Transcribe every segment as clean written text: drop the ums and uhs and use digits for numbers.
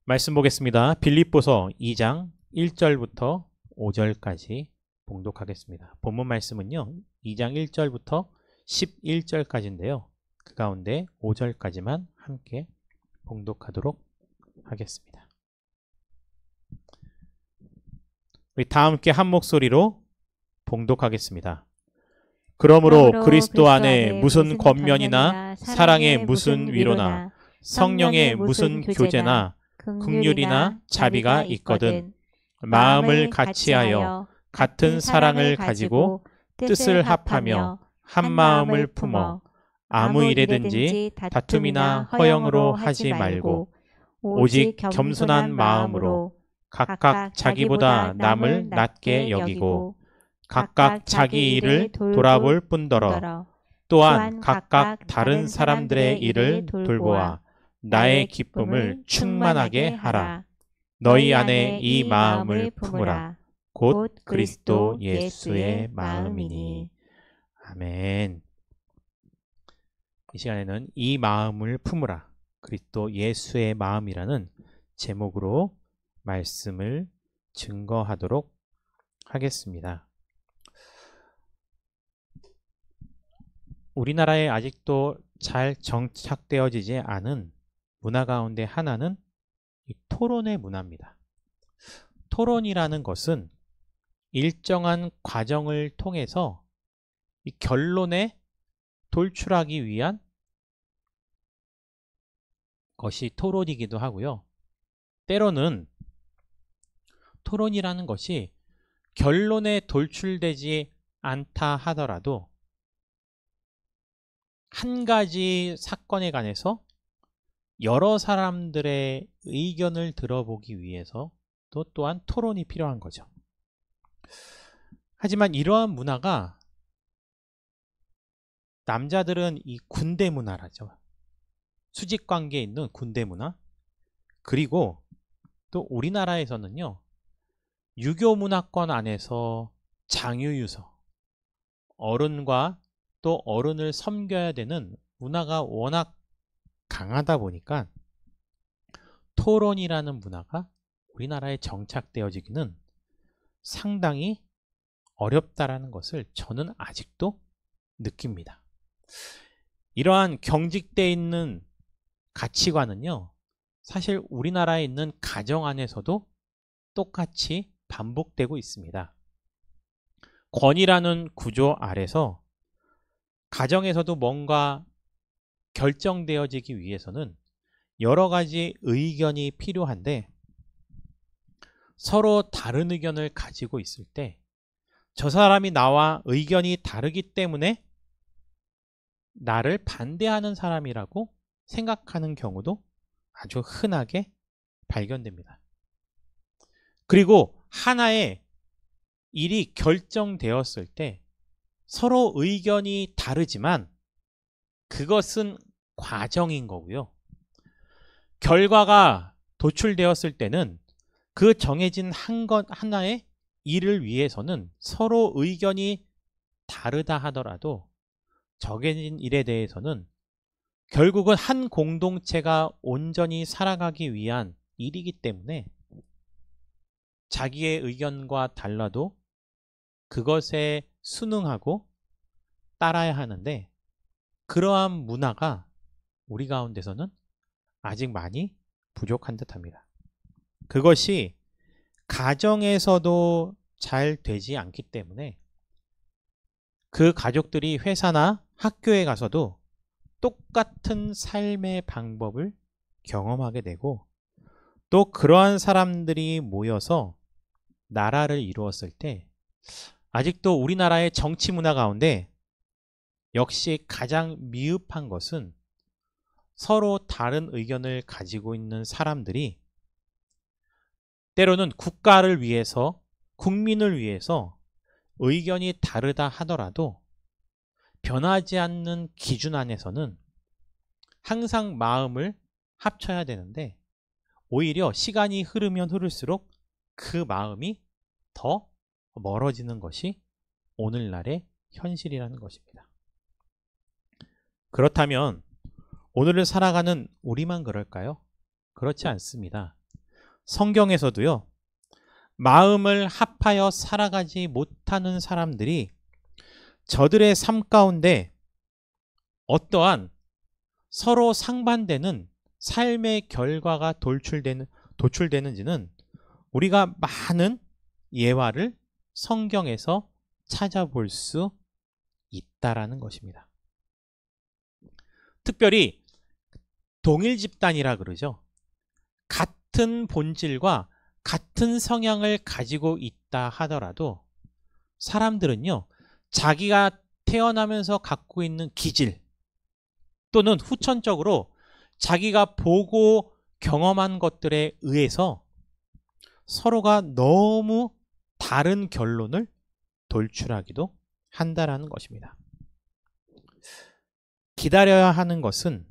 말씀 보겠습니다. 빌립보서 2장 1절부터 5절까지 봉독하겠습니다. 본문 말씀은요. 2장 1절부터 11절까지인데요. 그 가운데 5절까지만 함께 봉독하도록 하겠습니다. 우리 다 함께 한 목소리로 봉독하겠습니다. 그러므로 그리스도 안에 무슨 권면이나 사랑의 무슨 위로나 성령의 무슨 교제나 긍휼이나 자비가 있거든 마음을 같이하여 같은 사랑을 가지고 뜻을 합하며 한 마음을 품어 아무 일에든지 다툼이나 허영으로 하지 말고 오직 겸손한 마음으로 각각 자기보다 남을 낮게 여기고 각각 자기 일을 돌아볼 뿐더러 또한 각각 다른 사람들의 일을 돌보아 나의 기쁨을 충만하게 하라. 너희 안에 이 마음을 품으라. 곧 그리스도 예수의 마음이니. 아멘. 이 시간에는 이 마음을 품으라. 그리스도 예수의 마음이라는 제목으로 말씀을 증거하도록 하겠습니다. 우리나라에 아직도 잘 정착되어지지 않은 문화 가운데 하나는 이 토론의 문화입니다. 토론이라는 것은 일정한 과정을 통해서 이 결론에 돌출하기 위한 것이 토론이기도 하고요. 때로는 토론이라는 것이 결론에 돌출되지 않다 하더라도 한 가지 사건에 관해서 여러 사람들의 의견을 들어보기 위해서 또한 토론이 필요한 거죠. 하지만 이러한 문화가 남자들은 이 군대 문화라죠. 수직 관계에 있는 군대 문화. 그리고 또 우리나라에서는요. 유교 문화권 안에서 장유유서, 어른과 또 어른을 섬겨야 되는 문화가 워낙 강하다 보니까 토론이라는 문화가 우리나라에 정착되어지기는 상당히 어렵다라는 것을 저는 아직도 느낍니다. 이러한 경직되어 있는 가치관은요, 사실 우리나라에 있는 가정 안에서도 똑같이 반복되고 있습니다. 권위라는 구조 아래서 가정에서도 뭔가 결정되어지기 위해서는 여러 가지 의견이 필요한데 서로 다른 의견을 가지고 있을 때 저 사람이 나와 의견이 다르기 때문에 나를 반대하는 사람이라고 생각하는 경우도 아주 흔하게 발견됩니다. 그리고 하나의 일이 결정되었을 때 서로 의견이 다르지만 그것은 과정인 거고요. 결과가 도출되었을 때는 그 정해진 하나의 일을 위해서는 서로 의견이 다르다 하더라도 정해진 일에 대해서는 결국은 한 공동체가 온전히 살아가기 위한 일이기 때문에 자기의 의견과 달라도 그것에 순응하고 따라야 하는데 그러한 문화가 우리 가운데서는 아직 많이 부족한 듯합니다. 그것이 가정에서도 잘 되지 않기 때문에 그 가족들이 회사나 학교에 가서도 똑같은 삶의 방법을 경험하게 되고 또 그러한 사람들이 모여서 나라를 이루었을 때 아직도 우리나라의 정치 문화 가운데 역시 가장 미흡한 것은 서로 다른 의견을 가지고 있는 사람들이 때로는 국가를 위해서, 국민을 위해서 의견이 다르다 하더라도 변하지 않는 기준 안에서는 항상 마음을 합쳐야 되는데 오히려 시간이 흐르면 흐를수록 그 마음이 더 멀어지는 것이 오늘날의 현실이라는 것입니다. 그렇다면 오늘을 살아가는 우리만 그럴까요? 그렇지 않습니다. 성경에서도요, 마음을 합하여 살아가지 못하는 사람들이 저들의 삶 가운데 어떠한 서로 상반되는 삶의 결과가 도출되는지는 우리가 많은 예화를 성경에서 찾아볼 수 있다라는 것입니다. 특별히 동일 집단이라 그러죠. 같은 본질과 같은 성향을 가지고 있다 하더라도 사람들은요, 자기가 태어나면서 갖고 있는 기질 또는 후천적으로 자기가 보고 경험한 것들에 의해서 서로가 너무 다른 결론을 돌출하기도 한다라는 것입니다. 기다려야 하는 것은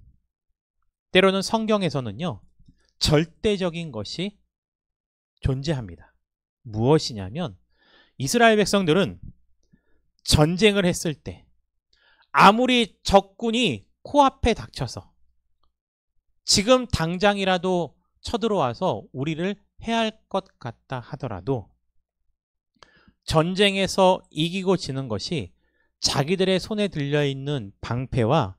때로는 성경에서는요, 절대적인 것이 존재합니다. 무엇이냐면 이스라엘 백성들은 전쟁을 했을 때 아무리 적군이 코앞에 닥쳐서 지금 당장이라도 쳐들어와서 우리를 해할 것 같다 하더라도 전쟁에서 이기고 지는 것이 자기들의 손에 들려있는 방패와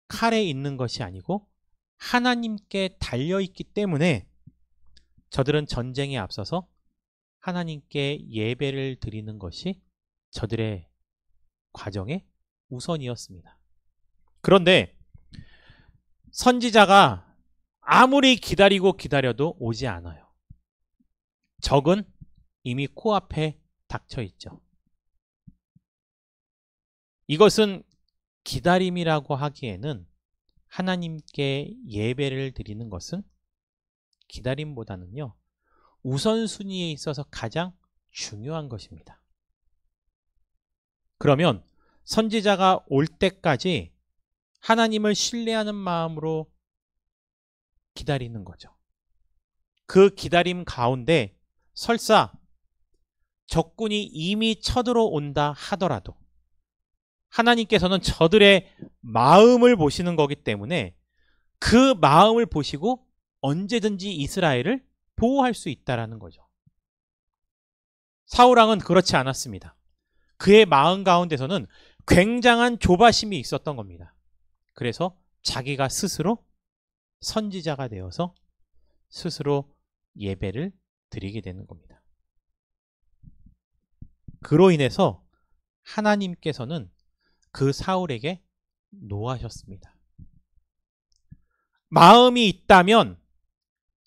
칼에 있는 것이 아니고 하나님께 달려있기 때문에 저들은 전쟁에 앞서서 하나님께 예배를 드리는 것이 저들의 과정의 우선이었습니다. 그런데 선지자가 아무리 기다려도 오지 않아요. 적은 이미 코앞에 닥쳐 있죠. 이것은 기다림이라고 하기에는 하나님께 예배를 드리는 것은 기다림보다는요, 우선순위에 있어서 가장 중요한 것입니다. 그러면 선지자가 올 때까지 하나님을 신뢰하는 마음으로 기다리는 거죠. 그 기다림 가운데 설사 적군이 이미 쳐들어온다 하더라도 하나님께서는 저들의 마음을 보시는 거기 때문에 그 마음을 보시고 언제든지 이스라엘을 보호할 수 있다는 거죠. 사울왕은 그렇지 않았습니다. 그의 마음 가운데서는 굉장한 조바심이 있었던 겁니다. 그래서 자기가 스스로 선지자가 되어서 스스로 예배를 드리게 되는 겁니다. 그로 인해서 하나님께서는 그 사울에게 노하셨습니다. 마음이 있다면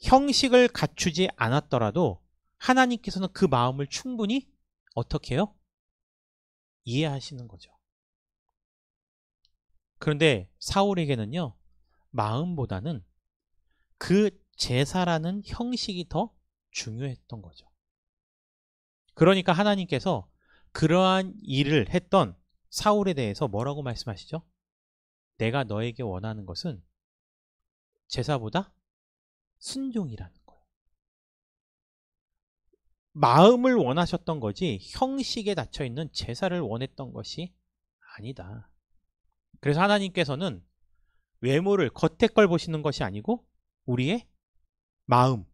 형식을 갖추지 않았더라도 하나님께서는 그 마음을 충분히 어떻게 해요? 이해하시는 거죠. 그런데 사울에게는요, 마음보다는 그 제사라는 형식이 더 중요했던 거죠. 그러니까 하나님께서 그러한 일을 했던 사울에 대해서 뭐라고 말씀하시죠? 내가 너에게 원하는 것은 제사보다 순종이라는 거예요. 마음을 원하셨던 거지 형식에 닫혀있는 제사를 원했던 것이 아니다. 그래서 하나님께서는 외모를, 겉의 걸 보시는 것이 아니고 우리의 마음,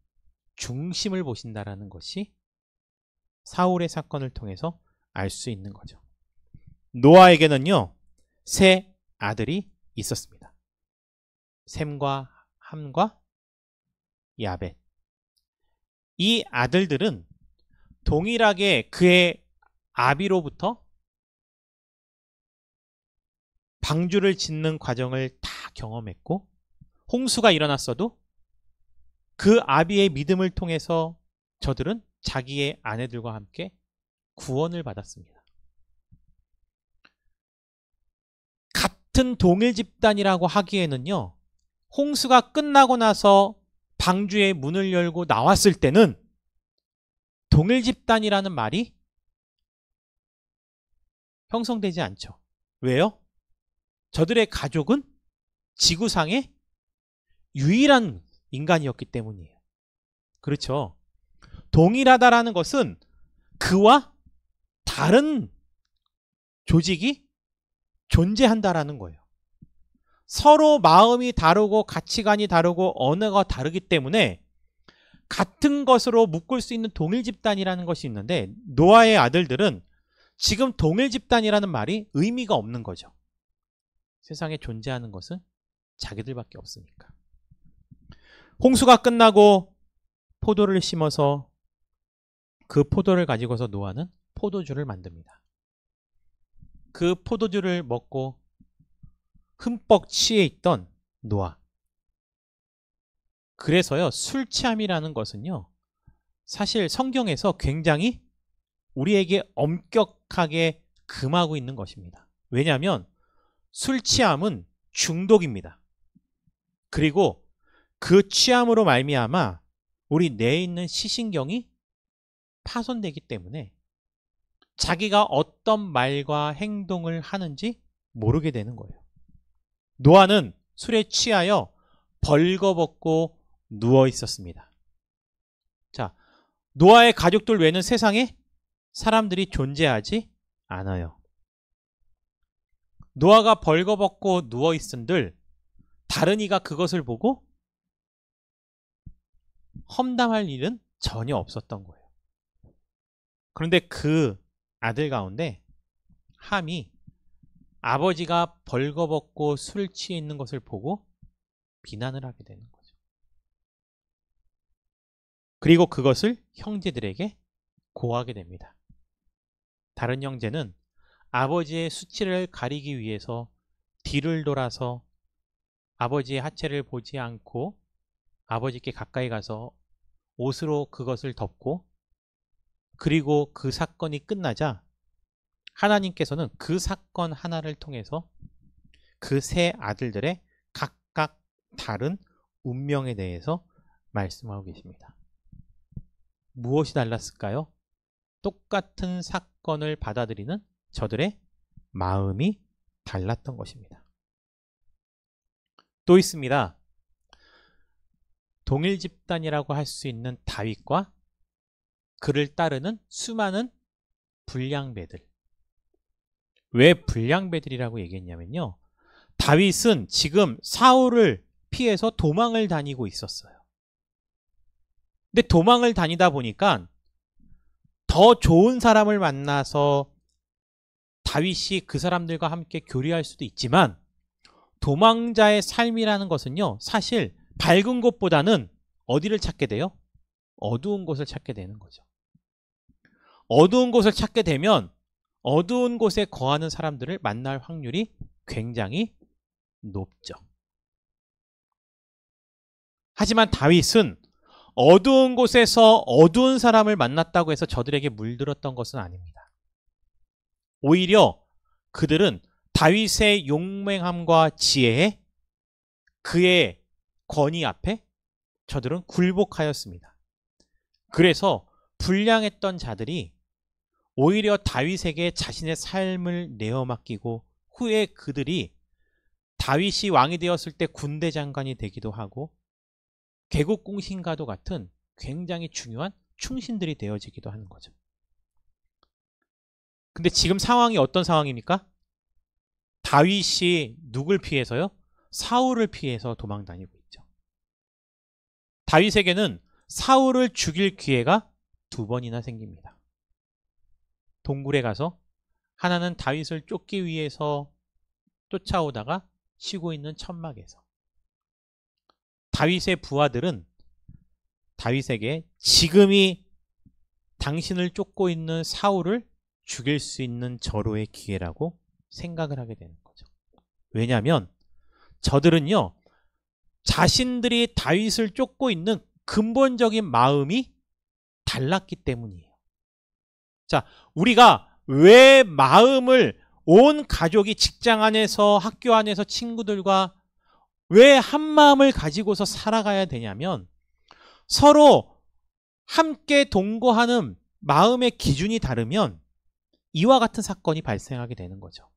중심을 보신다라는 것이 사울의 사건을 통해서 알 수 있는 거죠. 노아에게는요, 세 아들이 있었습니다. 셈과 함과 야벳. 이 아들들은 동일하게 그의 아비로부터 방주를 짓는 과정을 다 경험했고, 홍수가 일어났어도 그 아비의 믿음을 통해서 저들은 자기의 아내들과 함께 구원을 받았습니다. 같은 동일 집단이라고 하기에는요, 홍수가 끝나고 나서 방주의 문을 열고 나왔을 때는 동일 집단이라는 말이 형성되지 않죠. 왜요? 저들의 가족은 지구상의 유일한 인간이었기 때문이에요. 그렇죠. 동일하다라는 것은 그와 다른 조직이 존재한다라는 거예요. 서로 마음이 다르고 가치관이 다르고 언어가 다르기 때문에 같은 것으로 묶을 수 있는 동일 집단이라는 것이 있는데 노아의 아들들은 지금 동일 집단이라는 말이 의미가 없는 거죠. 세상에 존재하는 것은 자기들밖에 없으니까. 홍수가 끝나고 포도를 심어서 그 포도를 가지고서 노아는 포도주를 만듭니다. 그 포도주를 먹고 흠뻑 취해 있던 노아. 그래서요, 술 취함이라는 것은요, 사실 성경에서 굉장히 우리에게 엄격하게 금하고 있는 것입니다. 왜냐하면 술 취함은 중독입니다. 그리고 그 취함으로 말미암아 우리 내에 있는 시신경이 파손되기 때문에 자기가 어떤 말과 행동을 하는지 모르게 되는 거예요. 노아는 술에 취하여 벌거벗고 누워 있었습니다. 자, 노아의 가족들 외에는 세상에 사람들이 존재하지 않아요. 노아가 벌거벗고 누워 있은들 다른 이가 그것을 보고 험담할 일은 전혀 없었던 거예요. 그런데 그 아들 가운데 함이 아버지가 벌거벗고 술 취해 있는 것을 보고 비난을 하게 되는 거죠. 그리고 그것을 형제들에게 고하게 됩니다. 다른 형제는 아버지의 수치를 가리기 위해서 뒤를 돌아서 아버지의 하체를 보지 않고 아버지께 가까이 가서 옷으로 그것을 덮고, 그리고 그 사건이 끝나자 하나님께서는 그 사건 하나를 통해서 그 세 아들들의 각각 다른 운명에 대해서 말씀하고 계십니다. 무엇이 달랐을까요? 똑같은 사건을 받아들이는 저들의 마음이 달랐던 것입니다. 또 있습니다. 동일 집단이라고 할 수 있는 다윗과 그를 따르는 수많은 불량배들. 왜 불량배들이라고 얘기했냐면요, 다윗은 지금 사울을 피해서 도망을 다니고 있었어요. 근데 도망을 다니다 보니까 더 좋은 사람을 만나서 다윗이 그 사람들과 함께 교류할 수도 있지만, 도망자의 삶이라는 것은요, 사실 밝은 곳보다는 어디를 찾게 돼요? 어두운 곳을 찾게 되는 거죠. 어두운 곳을 찾게 되면 어두운 곳에 거하는 사람들을 만날 확률이 굉장히 높죠. 하지만 다윗은 어두운 곳에서 어두운 사람을 만났다고 해서 저들에게 물들었던 것은 아닙니다. 오히려 그들은 다윗의 용맹함과 지혜에, 그의 권위 앞에 저들은 굴복하였습니다. 그래서 불량했던 자들이 오히려 다윗에게 자신의 삶을 내어 맡기고, 후에 그들이 다윗이 왕이 되었을 때 군대 장관이 되기도 하고 개국공신과도 같은 굉장히 중요한 충신들이 되어지기도 하는 거죠. 근데 지금 상황이 어떤 상황입니까? 다윗이 누굴 피해서요? 사울을 피해서 도망 다니고 있죠. 다윗에게는 사울을 죽일 기회가 2번이나 생깁니다. 동굴에 가서 하나는 다윗을 쫓기 위해서 쫓아오다가 쉬고 있는 천막에서, 다윗의 부하들은 다윗에게 지금이 당신을 쫓고 있는 사울을 죽일 수 있는 절호의 기회라고 생각을 하게 되는 거죠. 왜냐하면 저들은요, 자신들이 다윗을 쫓고 있는 근본적인 마음이 달랐기 때문이에요. 자, 우리가 왜 마음을 온 가족이 직장 안에서, 학교 안에서 친구들과 왜 한 마음을 가지고서 살아가야 되냐면, 서로 함께 동거하는 마음의 기준이 다르면 이와 같은 사건이 발생하게 되는 거죠.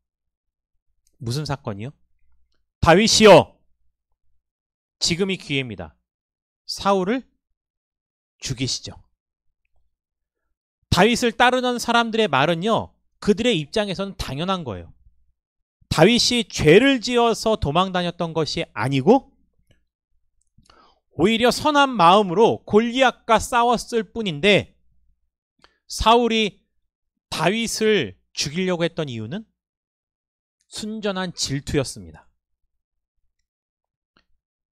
무슨 사건이요? 다윗이여, 지금이 기회입니다. 사울을 죽이시죠. 다윗을 따르는 사람들의 말은요, 그들의 입장에서는 당연한 거예요. 다윗이 죄를 지어서 도망 다녔던 것이 아니고 오히려 선한 마음으로 골리앗과 싸웠을 뿐인데 사울이 다윗을 죽이려고 했던 이유는 순전한 질투였습니다.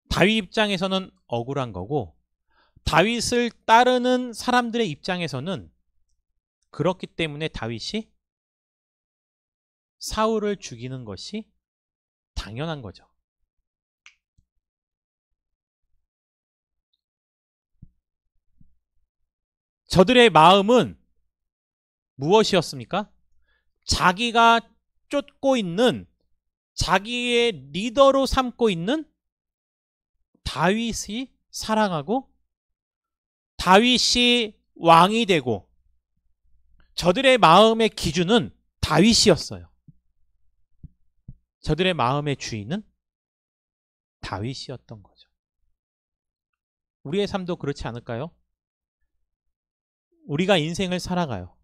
다윗 입장에서는 억울한 거고 다윗을 따르는 사람들의 입장에서는 그렇기 때문에 다윗이 사울을 죽이는 것이 당연한 거죠. 저들의 마음은 무엇이었습니까? 자기가 쫓고 있는, 자기의 리더로 삼고 있는 다윗이 살아가고 다윗이 왕이 되고, 저들의 마음의 기준은 다윗이었어요. 저들의 마음의 주인은 다윗이었던 거죠. 우리의 삶도 그렇지 않을까요? 우리가 인생을 살아가요.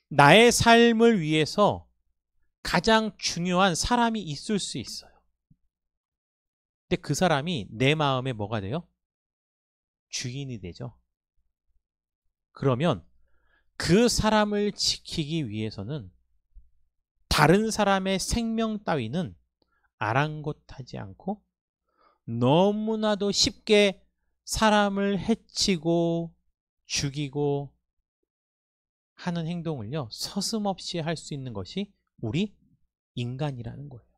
나의 삶을 위해서 가장 중요한 사람이 있을 수 있어요. 근데 그 사람이 내 마음에 뭐가 돼요? 주인이 되죠. 그러면 그 사람을 지키기 위해서는 다른 사람의 생명 따위는 아랑곳하지 않고 너무나도 쉽게 사람을 해치고 죽이고 하는 행동을요, 서슴없이 할 수 있는 것이 우리 인간이라는 거예요.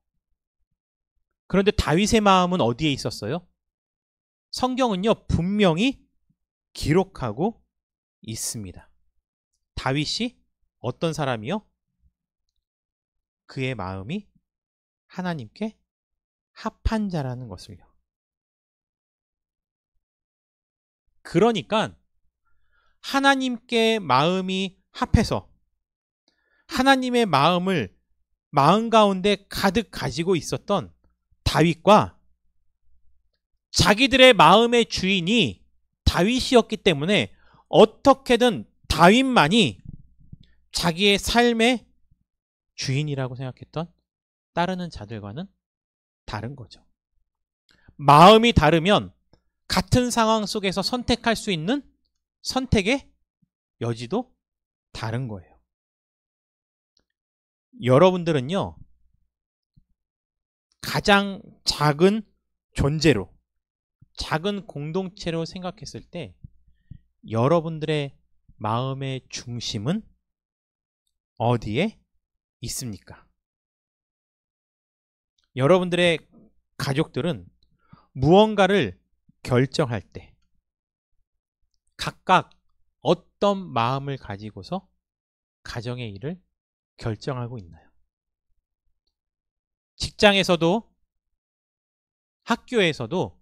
그런데 다윗의 마음은 어디에 있었어요? 성경은요, 분명히 기록하고 있습니다. 다윗이 어떤 사람이요? 그의 마음이 하나님께 합한 자라는 것을요. 그러니까 하나님께 마음이 합해서 하나님의 마음을 마음 가운데 가득 가지고 있었던 다윗과 자기들의 마음의 주인이 다윗이었기 때문에 어떻게든 다윗만이 자기의 삶의 주인이라고 생각했던 따르는 자들과는 다른 거죠. 마음이 다르면 같은 상황 속에서 선택할 수 있는 선택의 여지도 다른 거예요. 여러분들은요, 가장 작은 존재로, 작은 공동체로 생각했을 때 여러분들의 마음의 중심은 어디에 있습니까? 여러분들의 가족들은 무언가를 결정할 때 각각 어떤 마음을 가지고서 가정의 일을 결정하고 있나요? 직장에서도 학교에서도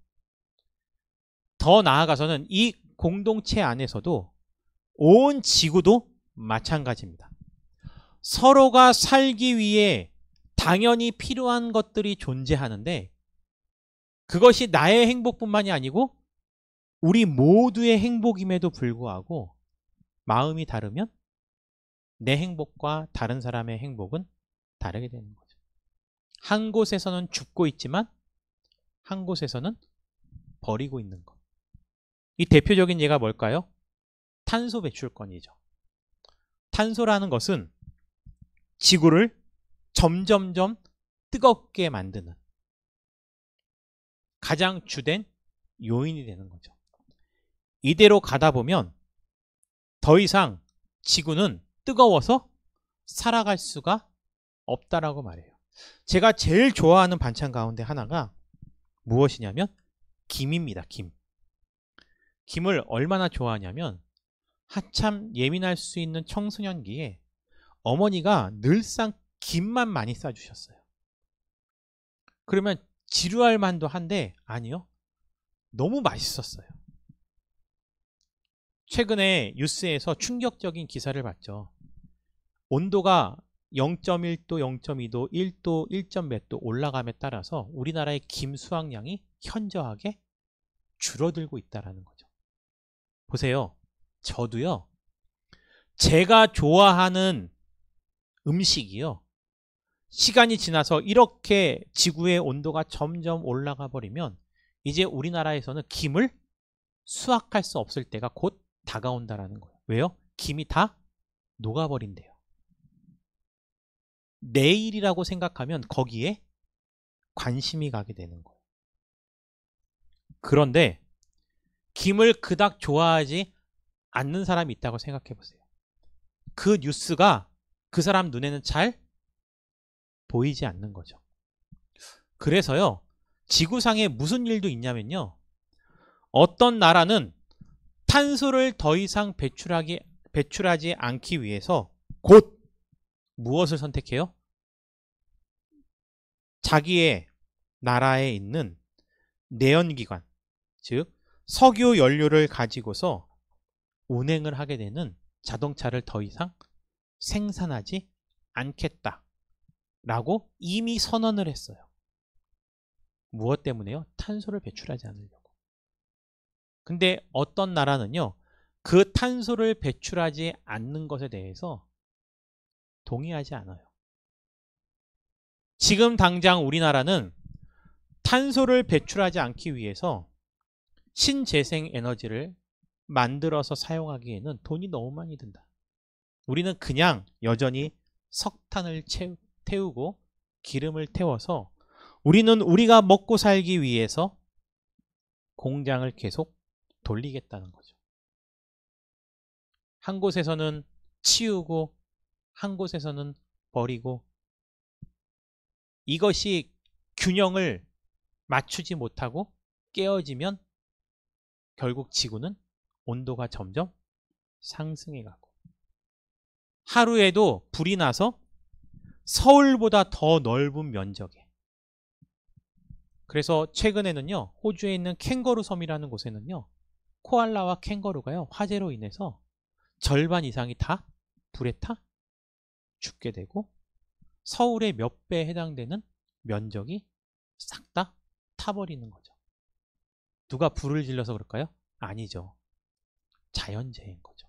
더 나아가서는 이 공동체 안에서도 온 지구도 마찬가지입니다. 서로가 살기 위해 당연히 필요한 것들이 존재하는데 그것이 나의 행복뿐만이 아니고 우리 모두의 행복임에도 불구하고 마음이 다르면 내 행복과 다른 사람의 행복은 다르게 되는 거죠. 한 곳에서는 죽고 있지만 한 곳에서는 버리고 있는 것. 이 대표적인 예가 뭘까요? 탄소 배출권이죠. 탄소라는 것은 지구를 점점점 뜨겁게 만드는 가장 주된 요인이 되는 거죠. 이대로 가다 보면 더 이상 지구는 뜨거워서 살아갈 수가 없다라고 말해요. 제가 제일 좋아하는 반찬 가운데 하나가 무엇이냐면 김입니다. 김. 김을 얼마나 좋아하냐면 한참 예민할 수 있는 청소년기에 어머니가 늘상 김만 많이 싸주셨어요. 그러면 지루할 만도 한데 아니요. 너무 맛있었어요. 최근에 뉴스에서 충격적인 기사를 봤죠. 온도가 0.1도, 0.2도, 1도, 1.몇 도 올라감에 따라서 우리나라의 김 수확량이 현저하게 줄어들고 있다는 거죠. 보세요. 저도요. 제가 좋아하는 음식이요. 시간이 지나서 이렇게 지구의 온도가 점점 올라가 버리면 이제 우리나라에서는 김을 수확할 수 없을 때가 곧 다가온다라는 거예요. 왜요? 김이 다 녹아버린대요. 내일이라고 생각하면 거기에 관심이 가게 되는 거예요. 그런데 김을 그닥 좋아하지 않는 사람이 있다고 생각해 보세요. 그 뉴스가 그 사람 눈에는 잘 보이지 않는 거죠. 그래서요, 지구상에 무슨 일도 있냐면요, 어떤 나라는 탄소를 더 이상 배출하지 않기 위해서 곧 무엇을 선택해요? 자기의 나라에 있는 내연기관, 즉 석유 연료를 가지고서 운행을 하게 되는 자동차를 더 이상 생산하지 않겠다라고 이미 선언을 했어요. 무엇 때문에요? 탄소를 배출하지 않으려고. 근데 어떤 나라는요, 그 탄소를 배출하지 않는 것에 대해서 동의하지 않아요. 지금 당장 우리나라는 탄소를 배출하지 않기 위해서 신재생 에너지를 만들어서 사용하기에는 돈이 너무 많이 든다. 우리는 그냥 여전히 석탄을 태우고 기름을 태워서 우리는 우리가 먹고 살기 위해서 공장을 계속 돌리겠다는 거죠. 한 곳에서는 치우고 한 곳에서는 버리고, 이것이 균형을 맞추지 못하고 깨어지면 결국 지구는 온도가 점점 상승해 가고, 하루에도 불이 나서 서울보다 더 넓은 면적에, 그래서 최근에는요, 호주에 있는 캥거루 섬이라는 곳에는요, 코알라와 캥거루가요, 화재로 인해서 절반 이상이 다 불에 타 죽게 되고, 서울의 몇 배에 해당되는 면적이 싹 다 타버리는 거죠. 누가 불을 질러서 그럴까요? 아니죠. 자연재해인 거죠.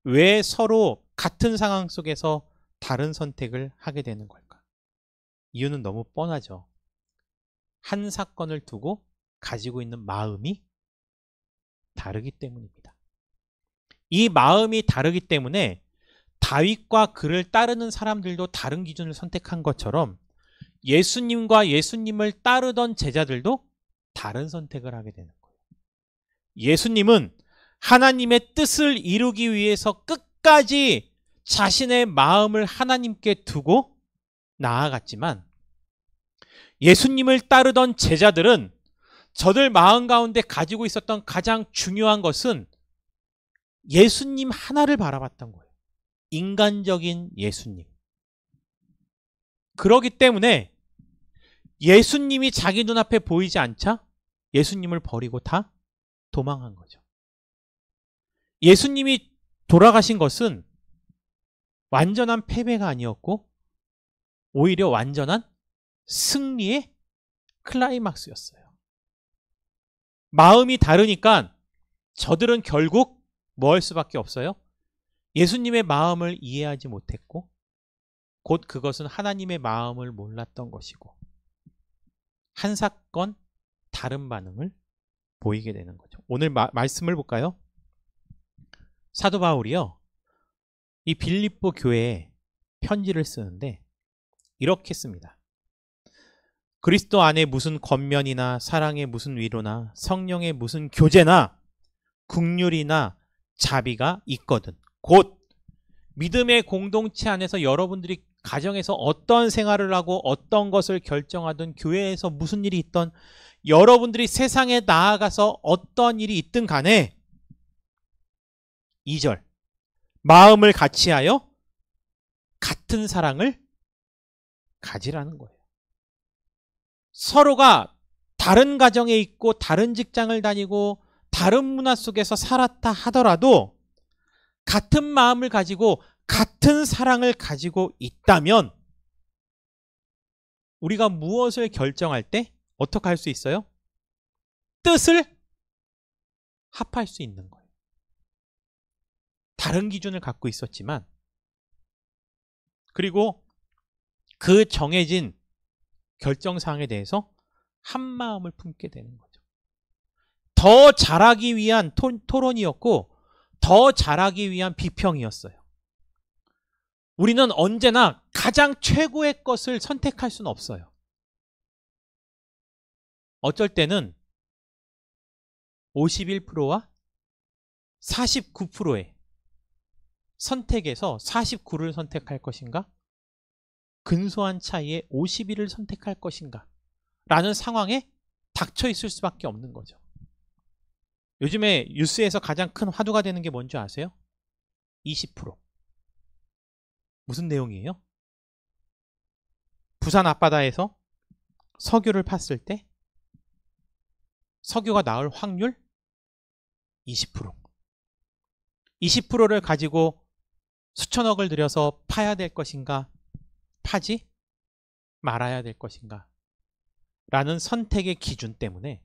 왜 서로 같은 상황 속에서 다른 선택을 하게 되는 걸까? 이유는 너무 뻔하죠. 한 사건을 두고 가지고 있는 마음이 다르기 때문입니다. 이 마음이 다르기 때문에 다윗과 그를 따르는 사람들도 다른 기준을 선택한 것처럼 예수님과 예수님을 따르던 제자들도 다른 선택을 하게 되는 거예요. 예수님은 하나님의 뜻을 이루기 위해서 끝까지 자신의 마음을 하나님께 두고 나아갔지만, 예수님을 따르던 제자들은 저들 마음 가운데 가지고 있었던 가장 중요한 것은 예수님 하나를 바라봤던 거예요. 인간적인 예수님. 그러기 때문에 예수님이 자기 눈앞에 보이지 않자 예수님을 버리고 다 도망한 거죠. 예수님이 돌아가신 것은 완전한 패배가 아니었고 오히려 완전한 승리의 클라이막스였어요. 마음이 다르니까 저들은 결국 뭐 할 수밖에 없어요? 예수님의 마음을 이해하지 못했고, 곧 그것은 하나님의 마음을 몰랐던 것이고, 한 사건 다른 반응을 보이게 되는 거죠. 오늘 말씀을 볼까요? 사도 바울이요, 이 빌립보 교회에 편지를 쓰는데 이렇게 씁니다. 그리스도 안에 무슨 권면이나 사랑의 무슨 위로나 성령의 무슨 교제나 긍휼이나 자비가 있거든. 곧 믿음의 공동체 안에서 여러분들이 가정에서 어떤 생활을 하고 어떤 것을 결정하든, 교회에서 무슨 일이 있던, 여러분들이 세상에 나아가서 어떤 일이 있든 간에 2절 마음을 같이하여 같은 사랑을 가지라는 거예요. 서로가 다른 가정에 있고 다른 직장을 다니고 다른 문화 속에서 살았다 하더라도 같은 마음을 가지고 같은 사랑을 가지고 있다면 우리가 무엇을 결정할 때 어떻게 할 수 있어요? 뜻을 합할 수 있는 거예요. 다른 기준을 갖고 있었지만, 그리고 그 정해진 결정사항에 대해서 한 마음을 품게 되는 거죠. 더 잘하기 위한 토론이었고 더 잘하기 위한 비평이었어요. 우리는 언제나 가장 최고의 것을 선택할 수는 없어요. 어쩔 때는 51%와 49%의 선택에서 49를 선택할 것인가? 근소한 차이의 51을 선택할 것인가? 라는 상황에 닥쳐 있을 수밖에 없는 거죠. 요즘에 뉴스에서 가장 큰 화두가 되는 게 뭔지 아세요? 20%. 무슨 내용이에요? 부산 앞바다에서 석유를 팠을 때 석유가 나올 확률 20%. 20%를 가지고 수천억을 들여서 파야 될 것인가? 파지 말아야 될 것인가? 라는 선택의 기준 때문에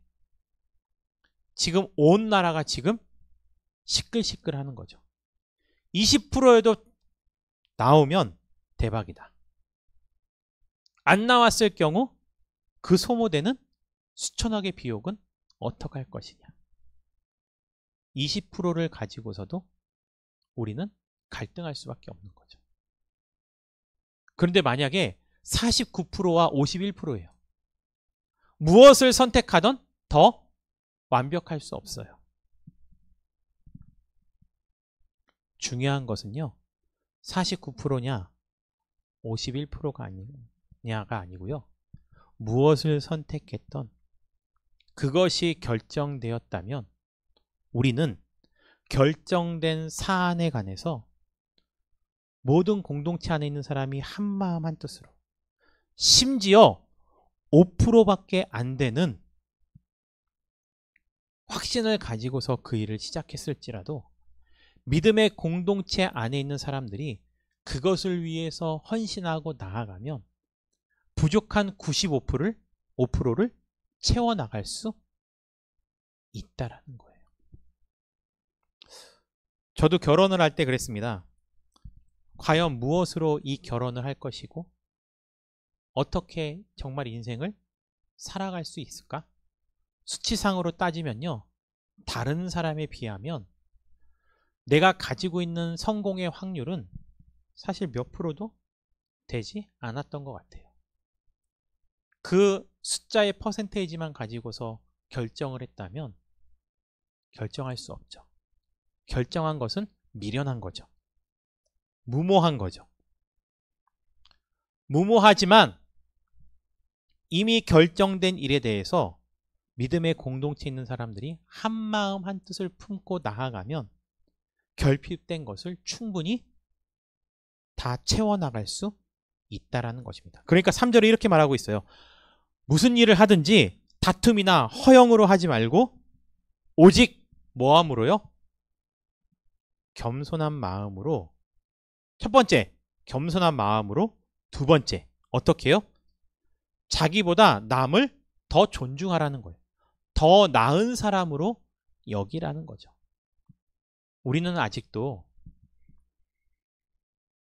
지금 온 나라가 지금 시끌시끌하는 거죠. 20%에도 나오면 대박이다. 안 나왔을 경우 그 소모되는 수천억의 비용은 어떻게 할 것이냐. 20%를 가지고서도 우리는 갈등할 수밖에 없는 거죠. 그런데 만약에 49%와 51%예요. 무엇을 선택하든 더 완벽할 수 없어요. 중요한 것은요. 49%냐 51%가 아니냐가 아니고요. 무엇을 선택했던 그것이 결정되었다면 우리는 결정된 사안에 관해서 모든 공동체 안에 있는 사람이 한마음 한뜻으로 심지어 5%밖에 안 되는 확신을 가지고서 그 일을 시작했을지라도 믿음의 공동체 안에 있는 사람들이 그것을 위해서 헌신하고 나아가면 부족한 5%를 채워나갈 수 있다라는 거예요. 저도 결혼을 할 때 그랬습니다. 과연 무엇으로 이 결혼을 할 것이고 어떻게 정말 인생을 살아갈 수 있을까? 수치상으로 따지면요. 다른 사람에 비하면 내가 가지고 있는 성공의 확률은 사실 몇 프로도 되지 않았던 것 같아요. 그 숫자의 퍼센테이지만 가지고서 결정을 했다면 결정할 수 없죠. 결정한 것은 미련한 거죠. 무모한 거죠. 무모하지만 이미 결정된 일에 대해서 믿음의 공동체에 있는 사람들이 한마음 한뜻을 품고 나아가면 결핍된 것을 충분히 다 채워나갈 수 있다라는 것입니다. 그러니까 3절에 이렇게 말하고 있어요. 무슨 일을 하든지 다툼이나 허영으로 하지 말고 오직 뭐함으로요? 겸손한 마음으로. 첫 번째, 겸손한 마음으로. 두 번째, 어떻게 해요? 자기보다 남을 더 존중하라는 거예요. 더 나은 사람으로 여기라는 거죠. 우리는 아직도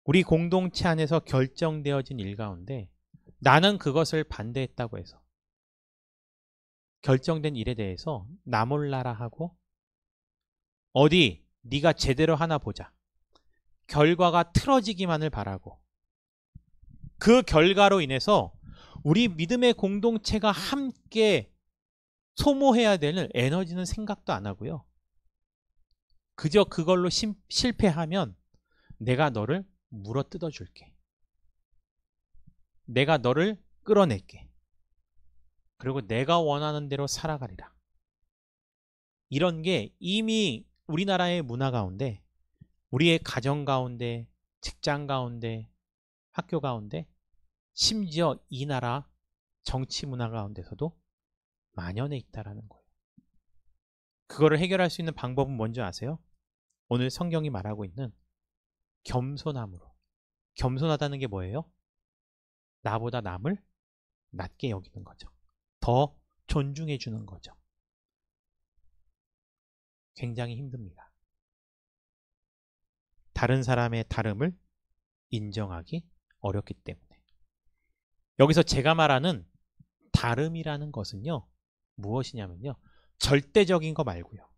우리 공동체 안에서 결정되어진 일 가운데 나는 그것을 반대했다고 해서 결정된 일에 대해서 나 몰라라 하고 어디 네가 제대로 하나 보자. 결과가 틀어지기만을 바라고 그 결과로 인해서 우리 믿음의 공동체가 함께 소모해야 되는 에너지는 생각도 안 하고요. 그저 그걸로 실패하면 내가 너를 물어뜯어 줄게. 내가 너를 끌어낼게. 그리고 내가 원하는 대로 살아가리라. 이런 게 이미 우리나라의 문화 가운데 우리의 가정 가운데 직장 가운데 학교 가운데 심지어 이 나라 정치 문화 가운데서도 만연해 있다라는 거예요. 그거를 해결할 수 있는 방법은 뭔지 아세요? 오늘 성경이 말하고 있는 겸손함으로. 겸손하다는 게 뭐예요? 나보다 남을 낮게 여기는 거죠. 더 존중해 주는 거죠. 굉장히 힘듭니다. 다른 사람의 다름을 인정하기 어렵기 때문에. 여기서 제가 말하는 다름이라는 것은요, 무엇이냐면요, 절대적인 거 말고요.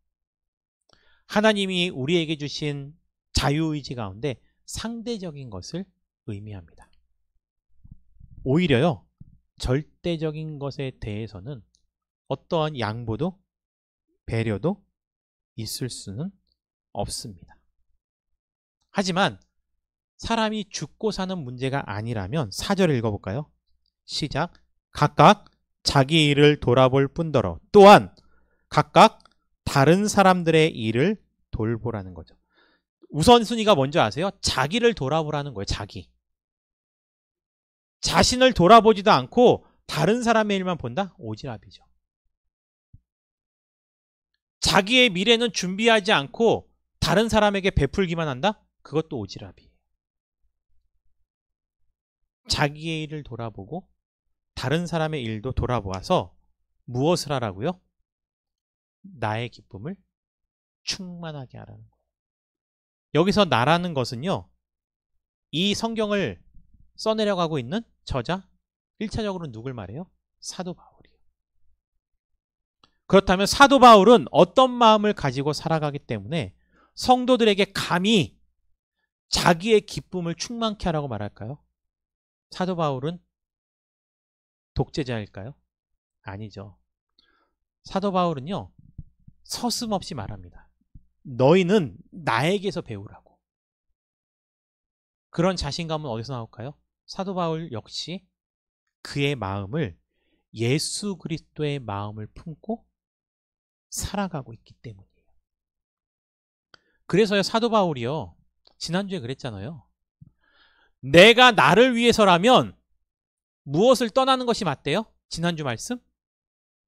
하나님이 우리에게 주신 자유의지 가운데 상대적인 것을 의미합니다. 오히려요, 절대적인 것에 대해서는 어떠한 양보도 배려도 있을 수는 없습니다. 하지만 사람이 죽고 사는 문제가 아니라면 4절 읽어볼까요? 시작. 각각 자기 일을 돌아볼 뿐더러 또한 각각 다른 사람들의 일을 돌보라는 거죠. 우선순위가 뭔지 아세요? 자기를 돌아보라는 거예요. 자기. 자신을 돌아보지도 않고 다른 사람의 일만 본다? 오지랖이죠. 자기의 미래는 준비하지 않고 다른 사람에게 베풀기만 한다? 그것도 오지랖이에요. 자기의 일을 돌아보고 다른 사람의 일도 돌아보아서 무엇을 하라고요? 나의 기쁨을 충만하게 하라는 거예요. 여기서 나라는 것은요, 이 성경을 써내려가고 있는 저자, 1차적으로 누굴 말해요? 사도 바울이에요. 그렇다면 사도 바울은 어떤 마음을 가지고 살아가기 때문에 성도들에게 감히 자기의 기쁨을 충만케 하라고 말할까요? 사도 바울은 독재자일까요? 아니죠. 사도 바울은요, 서슴없이 말합니다. 너희는 나에게서 배우라고. 그런 자신감은 어디서 나올까요? 사도 바울 역시 그의 마음을 예수 그리스도의 마음을 품고 살아가고 있기 때문이에요. 그래서요, 사도 바울이요, 지난주에 그랬잖아요. 내가 나를 위해서라면 무엇을 떠나는 것이 맞대요? 지난주 말씀?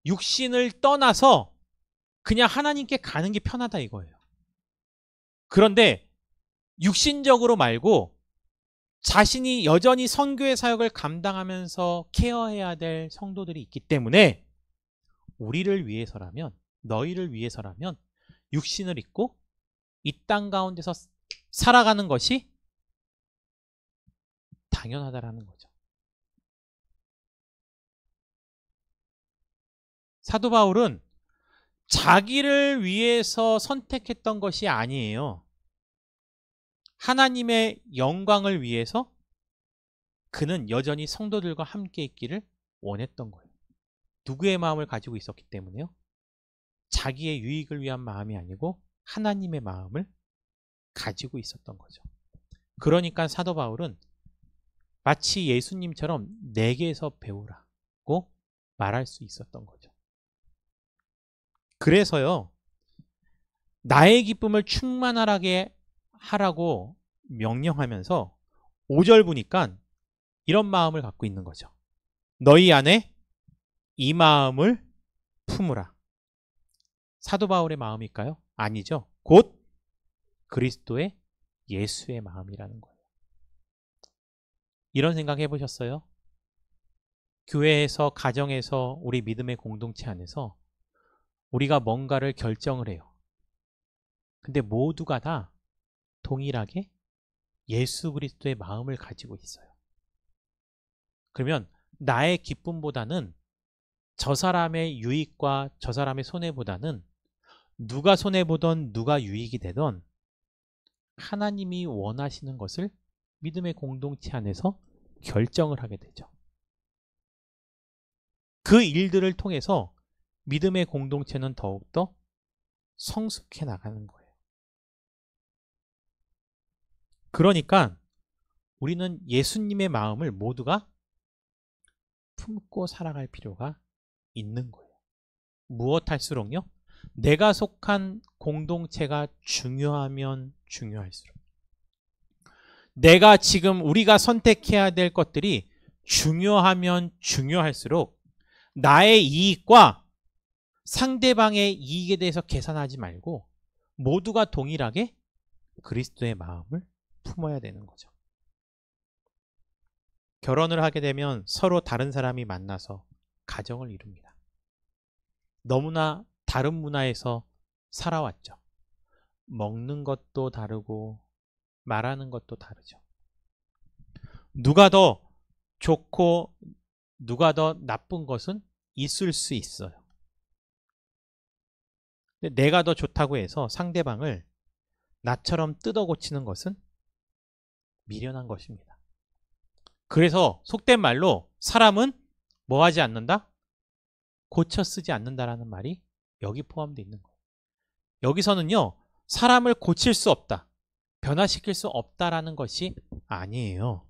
육신을 떠나서 그냥 하나님께 가는 게 편하다 이거예요. 그런데 육신적으로 말고 자신이 여전히 선교의 사역을 감당하면서 케어해야 될 성도들이 있기 때문에 우리를 위해서라면, 너희를 위해서라면 육신을 입고 이 땅 가운데서 살아가는 것이 당연하다라는 거죠. 사도 바울은 자기를 위해서 선택했던 것이 아니에요. 하나님의 영광을 위해서 그는 여전히 성도들과 함께 있기를 원했던 거예요. 누구의 마음을 가지고 있었기 때문에요? 자기의 유익을 위한 마음이 아니고 하나님의 마음을 가지고 있었던 거죠. 그러니까 사도 바울은 마치 예수님처럼 내게서 배우라고 말할 수 있었던 거죠. 그래서요, 나의 기쁨을 충만하게 하라고 명령하면서 5절 보니까 이런 마음을 갖고 있는 거죠. 너희 안에 이 마음을 품으라. 사도 바울의 마음일까요? 아니죠. 곧 그리스도의 예수의 마음이라는 거예요. 이런 생각 해보셨어요? 교회에서, 가정에서, 우리 믿음의 공동체 안에서 우리가 뭔가를 결정을 해요. 근데 모두가 다 동일하게 예수 그리스도의 마음을 가지고 있어요. 그러면 나의 기쁨보다는 저 사람의 유익과 저 사람의 손해보다는 누가 손해보던 누가 유익이 되던 하나님이 원하시는 것을 믿음의 공동체 안에서 결정을 하게 되죠. 그 일들을 통해서 믿음의 공동체는 더욱더 성숙해 나가는 거예요. 그러니까 우리는 예수님의 마음을 모두가 품고 살아갈 필요가 있는 거예요. 무엇 할수록요? 내가 속한 공동체가 중요하면 중요할수록, 내가 지금 우리가 선택해야 될 것들이 중요하면 중요할수록 나의 이익과 상대방의 이익에 대해서 계산하지 말고 모두가 동일하게 그리스도의 마음을 품어야 되는 거죠. 결혼을 하게 되면 서로 다른 사람이 만나서 가정을 이룹니다. 너무나 다른 문화에서 살아왔죠. 먹는 것도 다르고 말하는 것도 다르죠. 누가 더 좋고 누가 더 나쁜 것은 있을 수 있어요. 근데 내가 더 좋다고 해서 상대방을 나처럼 뜯어 고치는 것은 미련한 것입니다. 그래서 속된 말로 사람은 뭐 하지 않는다? 고쳐 쓰지 않는다라는 말이 여기 포함되어 있는 거예요. 여기서는요, 사람을 고칠 수 없다, 변화시킬 수 없다라는 것이 아니에요.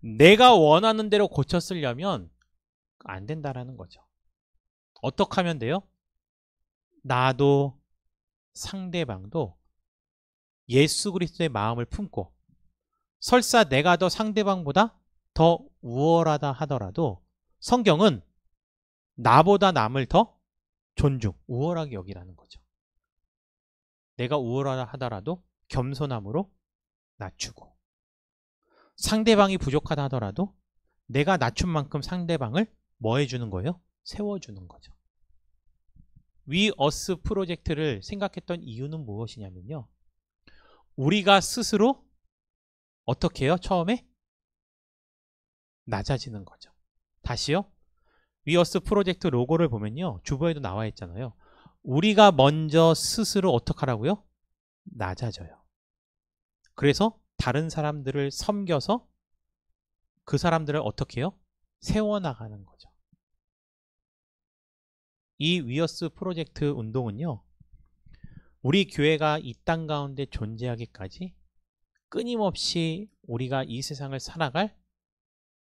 내가 원하는 대로 고쳐 쓰려면 안 된다라는 거죠. 어떻게 하면 돼요? 나도 상대방도 예수 그리스도의 마음을 품고, 설사 내가 더 상대방보다 더 우월하다 하더라도 성경은 나보다 남을 더 존중, 우월하게 여기라는 거죠. 내가 우월하다 하더라도 겸손함으로 낮추고, 상대방이 부족하다 하더라도 내가 낮춘 만큼 상대방을 뭐 해주는 거예요? 세워주는 거죠. 위 어스 프로젝트를 생각했던 이유는 무엇이냐면요, 우리가 스스로 어떻게 해요? 처음에 낮아지는 거죠. 다시요. 위 어스 프로젝트 로고를 보면요, 주보에도 나와 있잖아요. 우리가 먼저 스스로 어떻게 하라고요? 낮아져요. 그래서 다른 사람들을 섬겨서 그 사람들을 어떻게 해요? 세워나가는 거죠. 이 위어스 프로젝트 운동은요, 우리 교회가 이 땅 가운데 존재하기까지 끊임없이 우리가 이 세상을 살아갈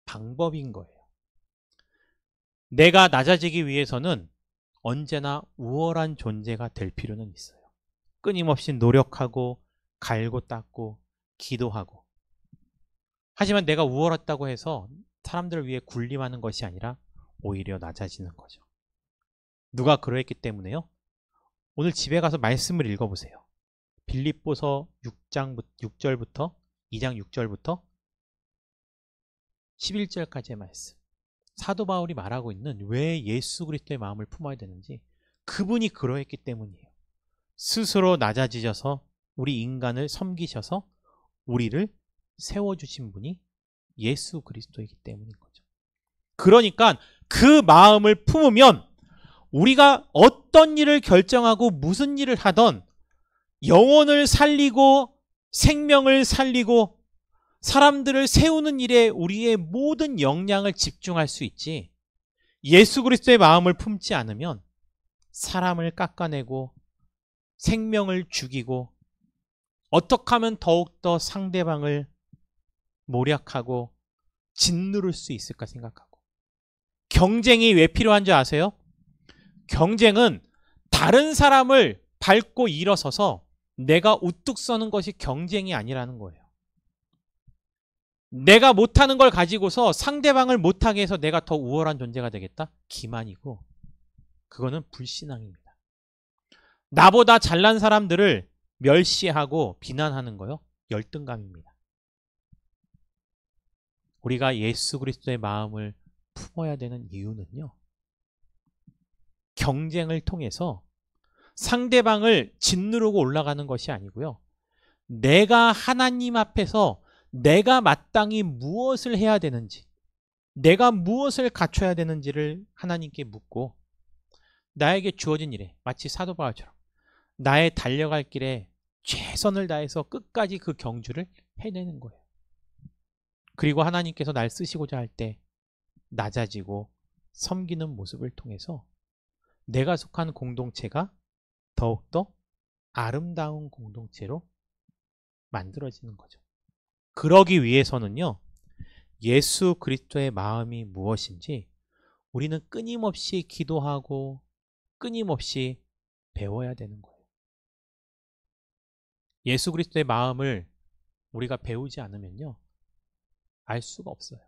방법인 거예요. 내가 낮아지기 위해서는 언제나 우월한 존재가 될 필요는 있어요. 끊임없이 노력하고 갈고 닦고 기도하고. 하지만 내가 우월했다고 해서 사람들을 위해 군림하는 것이 아니라 오히려 낮아지는 거죠. 누가 그러했기 때문에요? 오늘 집에 가서 말씀을 읽어보세요. 빌립보서 6절부터 2장 6절부터 11절까지의 말씀. 사도 바울이 말하고 있는 왜 예수 그리스도의 마음을 품어야 되는지, 그분이 그러했기 때문이에요. 스스로 낮아지셔서 우리 인간을 섬기셔서 우리를 세워주신 분이 예수 그리스도이기 때문인 거죠. 그러니까 그 마음을 품으면 우리가 어떤 일을 결정하고 무슨 일을 하던 영혼을 살리고 생명을 살리고 사람들을 세우는 일에 우리의 모든 역량을 집중할 수 있지, 예수 그리스도의 마음을 품지 않으면 사람을 깎아내고 생명을 죽이고 어떻게 하면 더욱더 상대방을 모략하고 짓누를 수 있을까 생각하고. 경쟁이 왜 필요한 줄 아세요? 경쟁은 다른 사람을 밟고 일어서서 내가 우뚝 서는 것이 경쟁이 아니라는 거예요. 내가 못하는 걸 가지고서 상대방을 못하게 해서 내가 더 우월한 존재가 되겠다? 기만이고, 그거는 불신앙입니다. 나보다 잘난 사람들을 멸시하고 비난하는 거요, 열등감입니다. 우리가 예수 그리스도의 마음을 품어야 되는 이유는요, 경쟁을 통해서 상대방을 짓누르고 올라가는 것이 아니고요, 내가 하나님 앞에서 내가 마땅히 무엇을 해야 되는지, 내가 무엇을 갖춰야 되는지를 하나님께 묻고, 나에게 주어진 일에 마치 사도 바울처럼 나의 달려갈 길에 최선을 다해서 끝까지 그 경주를 해내는 거예요. 그리고 하나님께서 날 쓰시고자 할 때 낮아지고 섬기는 모습을 통해서 내가 속한 공동체가 더욱더 아름다운 공동체로 만들어지는 거죠. 그러기 위해서는요, 예수 그리스도의 마음이 무엇인지 우리는 끊임없이 기도하고 끊임없이 배워야 되는 거예요. 예수 그리스도의 마음을 우리가 배우지 않으면요, 알 수가 없어요.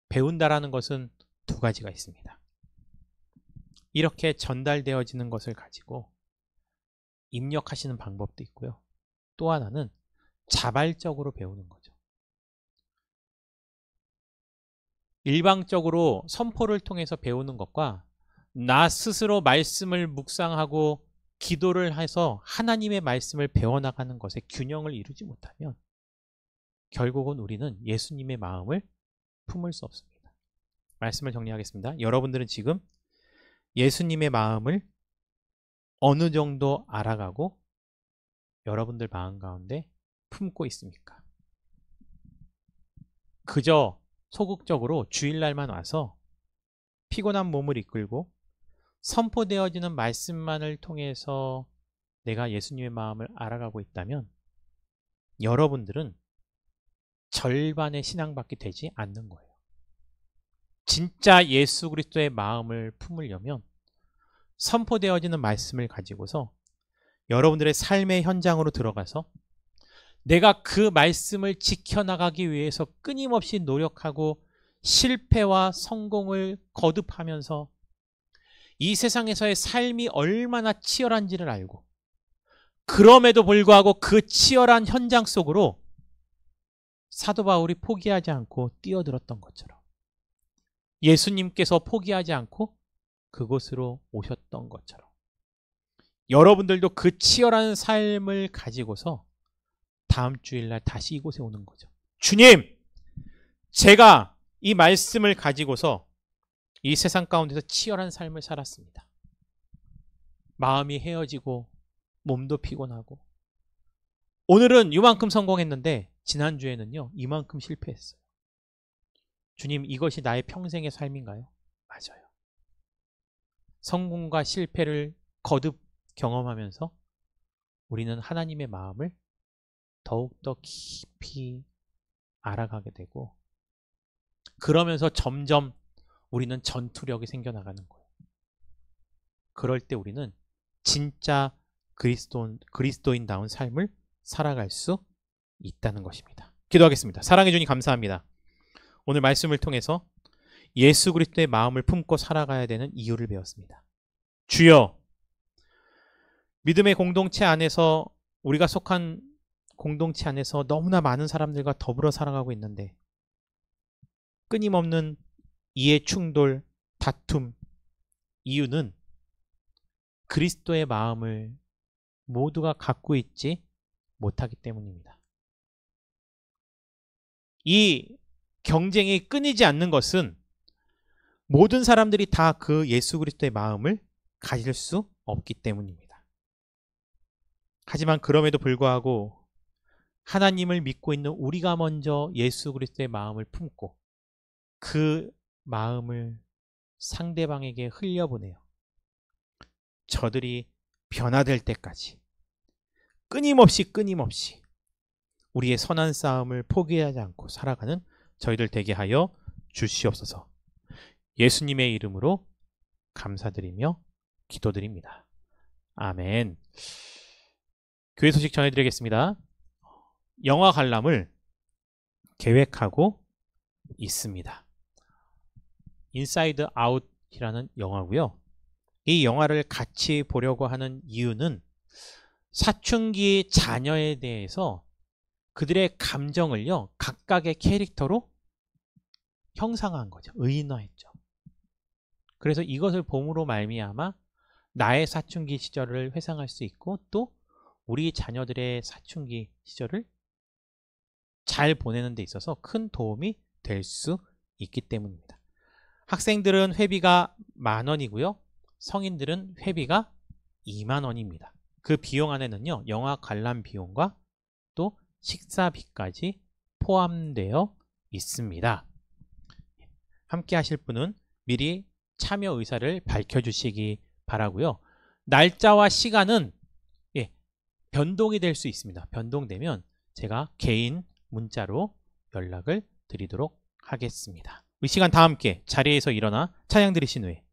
배운다라는 것은 두 가지가 있습니다. 이렇게 전달되어지는 것을 가지고 입력하시는 방법도 있고요, 또 하나는 자발적으로 배우는 거죠. 일방적으로 선포를 통해서 배우는 것과 나 스스로 말씀을 묵상하고 기도를 해서 하나님의 말씀을 배워나가는 것에 균형을 이루지 못하면 결국은 우리는 예수님의 마음을 품을 수 없습니다. 말씀을 정리하겠습니다. 여러분들은 지금 예수님의 마음을 어느 정도 알아가고 여러분들 마음 가운데 품고 있습니까? 그저 소극적으로 주일날만 와서 피곤한 몸을 이끌고 선포되어지는 말씀만을 통해서 내가 예수님의 마음을 알아가고 있다면 여러분들은 절반의 신앙밖에 되지 않는 거예요. 진짜 예수 그리스도의 마음을 품으려면 선포되어지는 말씀을 가지고서 여러분들의 삶의 현장으로 들어가서 내가 그 말씀을 지켜나가기 위해서 끊임없이 노력하고 실패와 성공을 거듭하면서 이 세상에서의 삶이 얼마나 치열한지를 알고 그럼에도 불구하고 그 치열한 현장 속으로 사도 바울이 포기하지 않고 뛰어들었던 것처럼 예수님께서 포기하지 않고 그곳으로 오셨던 것처럼 여러분들도 그 치열한 삶을 가지고서 다음 주일날 다시 이곳에 오는 거죠. 주님, 제가 이 말씀을 가지고서 이 세상 가운데서 치열한 삶을 살았습니다. 마음이 헤어지고 몸도 피곤하고 오늘은 이만큼 성공했는데 지난주에는요 이만큼 실패했어요. 주님, 이것이 나의 평생의 삶인가요? 맞아요. 성공과 실패를 거듭 경험하면서 우리는 하나님의 마음을 더욱더 깊이 알아가게 되고 그러면서 점점 우리는 전투력이 생겨나가는 거예요. 그럴 때 우리는 진짜 그리스도인다운 삶을 살아갈 수 있다는 것입니다. 기도하겠습니다. 사랑해 주님 감사합니다. 오늘 말씀을 통해서 예수 그리스도의 마음을 품고 살아가야 되는 이유를 배웠습니다. 주여, 믿음의 공동체 안에서 우리가 속한 공동체 안에서 너무나 많은 사람들과 더불어 살아가고 있는데 끊임없는 이해 충돌, 다툼, 이유는 그리스도의 마음을 모두가 갖고 있지 못하기 때문입니다. 이 경쟁이 끊이지 않는 것은 모든 사람들이 다 그 예수 그리스도의 마음을 가질 수 없기 때문입니다. 하지만 그럼에도 불구하고 하나님을 믿고 있는 우리가 먼저 예수 그리스도의 마음을 품고 그 마음을 상대방에게 흘려보내요. 저들이 변화될 때까지 끊임없이 우리의 선한 싸움을 포기하지 않고 살아가는 저희들 되게 하여 주시옵소서. 예수님의 이름으로 감사드리며 기도드립니다. 아멘. 교회 소식 전해드리겠습니다. 영화 관람을 계획하고 있습니다. 인사이드 아웃이라는 영화고요. 이 영화를 같이 보려고 하는 이유는 사춘기 자녀에 대해서 그들의 감정을요 각각의 캐릭터로 형상화한 거죠. 의인화했죠. 그래서 이것을 봄으로 말미암아 나의 사춘기 시절을 회상할 수 있고 또 우리 자녀들의 사춘기 시절을 잘 보내는 데 있어서 큰 도움이 될 수 있기 때문입니다. 학생들은 회비가 10,000원이고요. 성인들은 회비가 20,000원입니다. 그 비용 안에는요 영화 관람 비용과 또 식사비까지 포함되어 있습니다. 함께 하실 분은 미리 참여 의사를 밝혀주시기 바라고요. 날짜와 시간은 변동이 될 수 있습니다. 변동되면 제가 개인 문자로 연락을 드리도록 하겠습니다. 이 시간 다 함께 자리에서 일어나 찬양 드리신 후에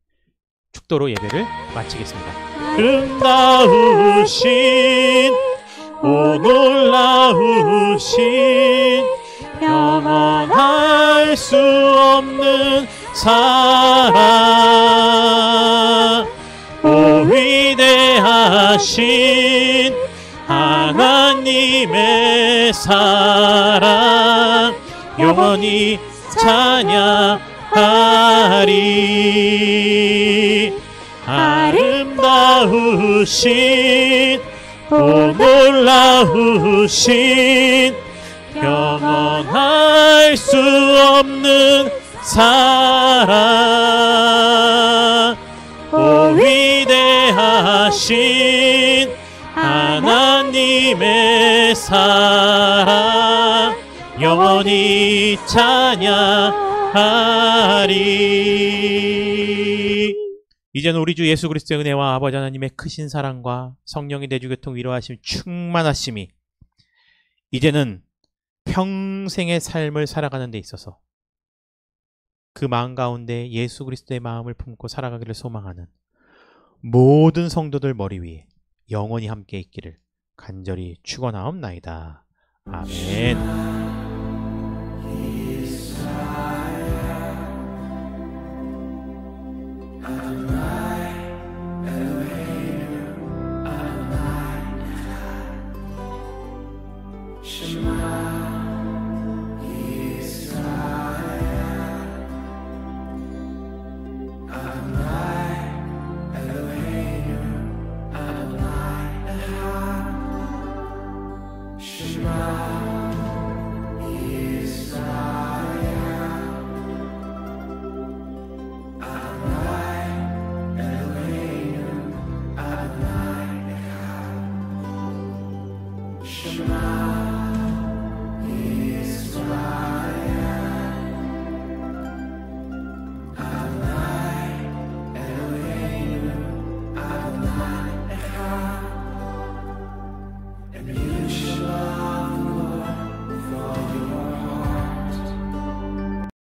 축도로 예배를 마치겠습니다. 아름다우신 오 놀라우신 영원할 수 없는 사랑 오 위대하신 하나님의 사랑 영원히 찬양하리. 아름다우신 오 놀라우신 영원할 수 없는 사랑 오 위대하신 하나님의 사랑 영원히 찬양하리. 이제는 우리 주 예수 그리스도의 은혜와 아버지 하나님의 크신 사랑과 성령의 내주교통 위로하심 충만하심이 이제는 평생의 삶을 살아가는 데 있어서 그 마음 가운데 예수 그리스도의 마음을 품고 살아가기를 소망하는 모든 성도들 머리 위에 영원히 함께 있기를 간절히 축원하옵나이다. 아멘.